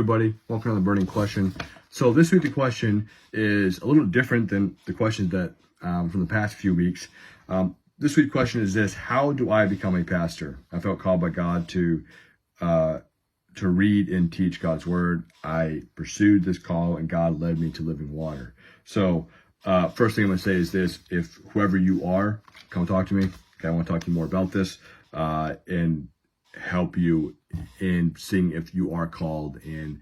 everybody. Welcome to the Burning Question. So this week the question is a little different than the questions that from the past few weeks. This week's question is this: how do I become a pastor? I felt called by God to read and teach God's word. I pursued this call, and God led me to living water. So first thing I'm going to say is this: if whoever you are, come talk to me. Okay, I want to talk to you more about this and help you in seeing if you are called and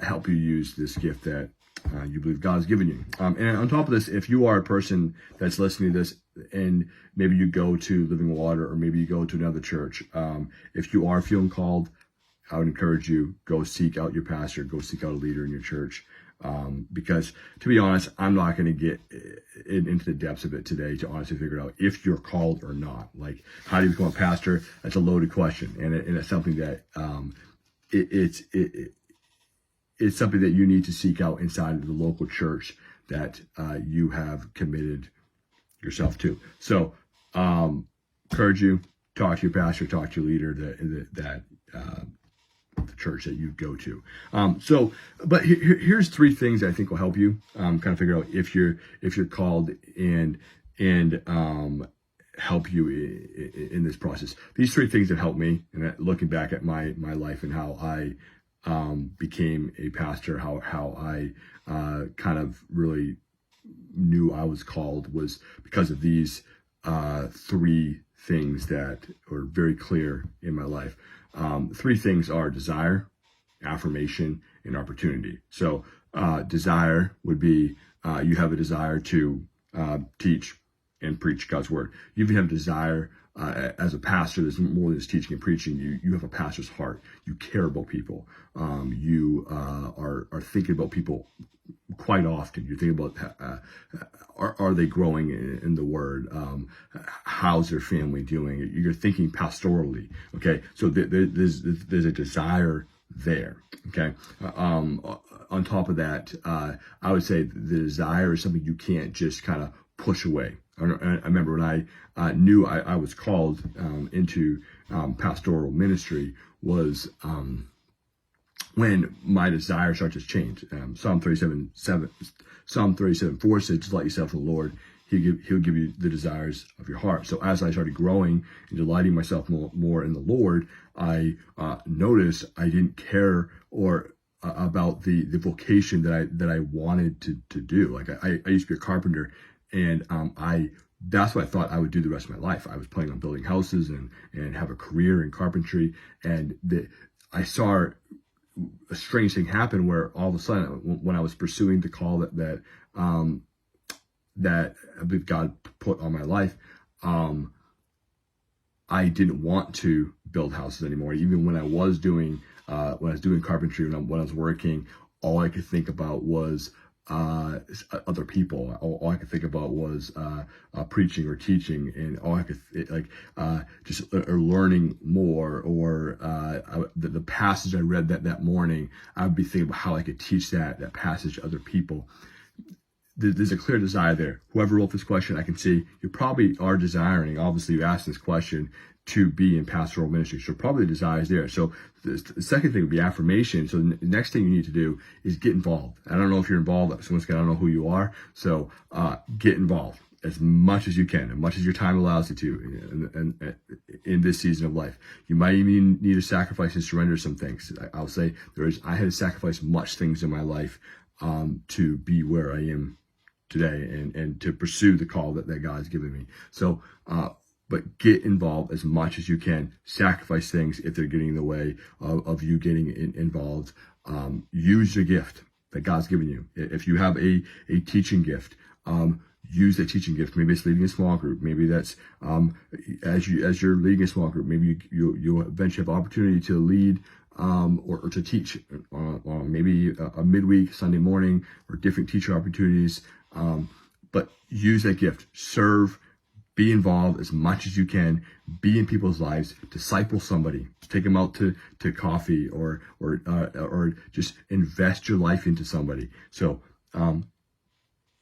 help you use this gift that you believe God has given you. And on top of this, if you are a person that's listening to this and maybe you go to Living Water or maybe you go to another church, if you are feeling called, I would encourage you, go seek out your pastor, go seek out a leader in your church. Because to be honest, I'm not going to get into the depths of it today to honestly figure out if you're called or not. Like, how do you become a pastor? That's a loaded question. And it's something that it's something that you need to seek out inside of the local church that you have committed yourself to. So encourage you, talk to your pastor, talk to your leader, the church that you go to. But here's three things that I think will help you kind of figure out if you're called and help you in this process. These three things have helped me, and looking back at my life and how I became a pastor, how I kind of really knew I was called, was because of these three things that are very clear in my life. Three things are desire, affirmation, and opportunity. So desire would be you have a desire to teach and preach God's word. You even have a desire as a pastor. There's more than just teaching and preaching. You have a pastor's heart. You care about people. You are thinking about people quite often. You think about are they growing in the word? How's their family doing? You're thinking pastorally. Okay, so there's a desire there. Okay, on top of that, I would say the desire is something you can't just kind of push away. I remember when I knew I was called into pastoral ministry was when my desire started to change. Psalm 37:4 says, "Just delight yourself in the Lord, He'll give you the desires of your heart." So as I started growing and delighting myself more in the Lord, I noticed I didn't care about the vocation that I wanted to do. Like I used to be a carpenter, and that's what I thought I would do the rest of my life. I was planning on building houses and have a career in carpentry, and I saw a strange thing happen where all of a sudden, when I was pursuing the call that I believe God put on my life, I didn't want to build houses anymore. Even when I was doing carpentry, when I was working, all I could think about was other people. All I could think about was preaching or teaching, and all I could learning more, or the passage I read that morning, I would be thinking about how I could teach that passage to other people. There's a clear desire there. Whoever wrote this question, I can see you probably are desiring. Obviously, you asked this question to be in pastoral ministry, so probably the desire is there. So the second thing would be affirmation. So the next thing you need to do is get involved. I don't know if you're involved. So once again, I don't know who you are. So get involved as much as you can, as much as your time allows you to in this season of life. You might even need to sacrifice and surrender some things. I'll say I had to sacrifice much things in my life to be where I am today and to pursue the call that God has given me. So, but get involved as much as you can. Sacrifice things if they're getting in the way of you getting involved. Use your gift that God's given you. If you have a teaching gift, use that teaching gift. Maybe it's leading a small group. Maybe that's as you're leading a small group. Maybe you'll eventually have opportunity to lead or to teach maybe a midweek Sunday morning or different teacher opportunities. But use that gift. Serve. Be involved as much as you can. Be in people's lives. Disciple somebody. Take them out to coffee or just invest your life into somebody. So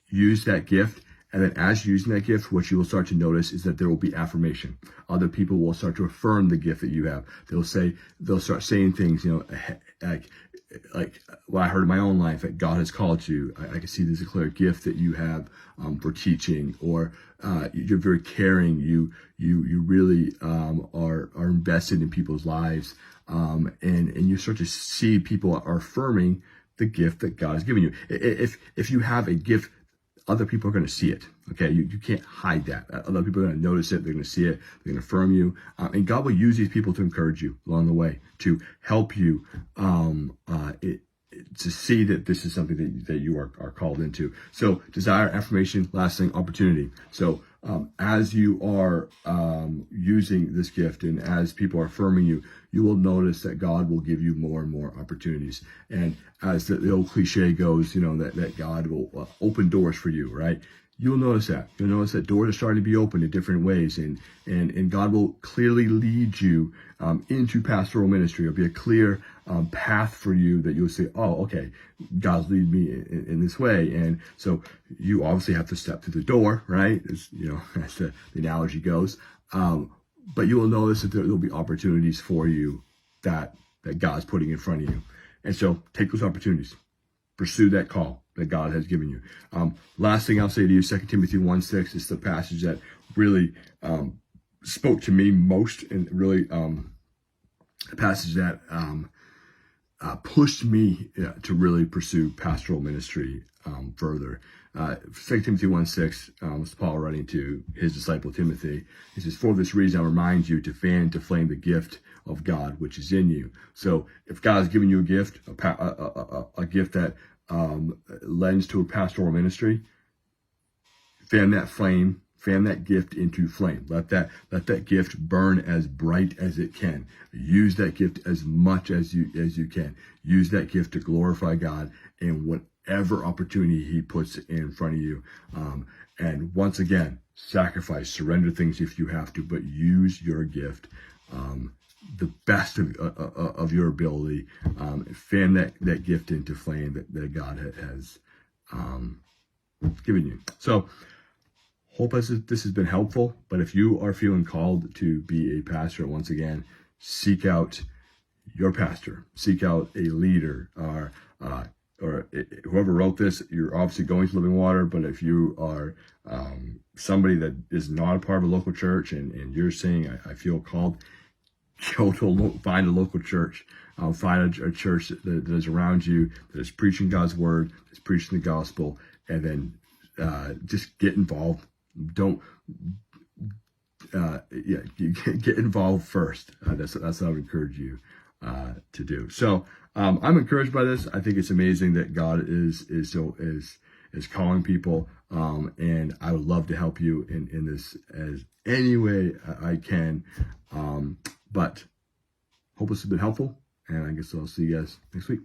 use that gift. And then as you're using that gift, what you will start to notice is that there will be affirmation. Other people will start to affirm the gift that you have. They'll start saying things, like what I heard in my own life that God has called you. I can see there's a clear gift that you have for teaching, or you're very caring. You really are invested in people's lives, and you start to see people are affirming the gift that God has given you. If you have a gift, other people are going to see it. Okay, you can't hide that. Other people are going to notice it. They're going to see it. They're going to affirm you, and God will use these people to encourage you along the way, to help you to see that this is something that you are called into. So desire, affirmation, last thing, opportunity. So as you are using this gift, and as people are affirming you, you will notice that God will give you more and more opportunities. And as the old cliche goes, that God will open doors for you, right? You'll notice that. You'll notice that doors are starting to be opened in different ways, and God will clearly lead you into pastoral ministry. It'll be a clear path for you that you'll say, oh, okay, God's leading me in this way. And so you obviously have to step through the door, right? As the analogy goes. But you will notice that there'll be opportunities for you that God's putting in front of you. And so take those opportunities. Pursue that call that God has given you. Last thing I'll say to you, 2 Timothy 1:6 is the passage that really spoke to me most, and really a passage that pushed me to really pursue pastoral ministry further. 2 Timothy 1:6 was Paul writing to his disciple Timothy. He says, "For this reason I remind you to fan to flame the gift of God which is in you." So if God has given you a gift, a gift that lends to a pastoral ministry, fan that flame, fan that gift into flame. Let that gift burn as bright as it can. Use that gift as much as you can. Use that gift to glorify God in whatever opportunity He puts in front of you. And once again, sacrifice, surrender things if you have to, but use your gift the best of your ability. Fan that gift into flame that God has given you. So hope this has been helpful. But if you are feeling called to be a pastor, once again, seek out your pastor, seek out a leader, or whoever wrote this. You're obviously going to Living Water, but if you are somebody that is not a part of a local church, and you're saying, I feel called, go to find a local church. Find a church that is around you, that is preaching God's word, that's preaching the gospel, and then just get involved. Don't you get involved first. That's what I would encourage you to do. So I'm encouraged by this. I think it's amazing that God is calling people, and I would love to help you in this as any way I can. But hope this has been helpful, and I guess I'll see you guys next week.